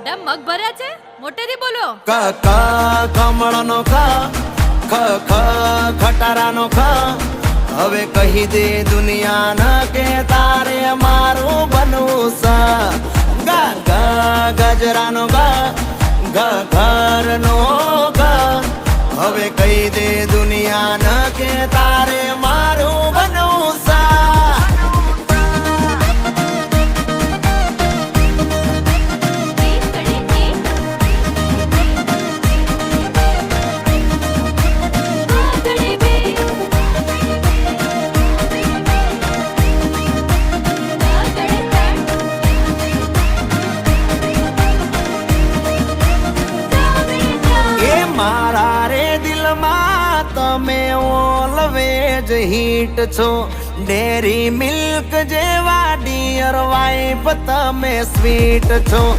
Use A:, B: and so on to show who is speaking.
A: મોઢા મગ ભર્યા છે, મોટેથી બોલો.
B: ક ક કમળનો ક ખ ખ ખટારાનો ખ. હવે કહી દે દુનિયાને કે તારે મારું બનવું છે. ગ ગ ગજરાનો ગ ઘ ઘરનો ગ. હવે કહી દે દુનિયાને કે તારે મારું બનવું છે. મારા રે દિલમાં તમે ઓલવેજ હિટ છો. ડેરી મિલ્ક જેવા ડિયર વાઇફ તમે સ્વીટ છો.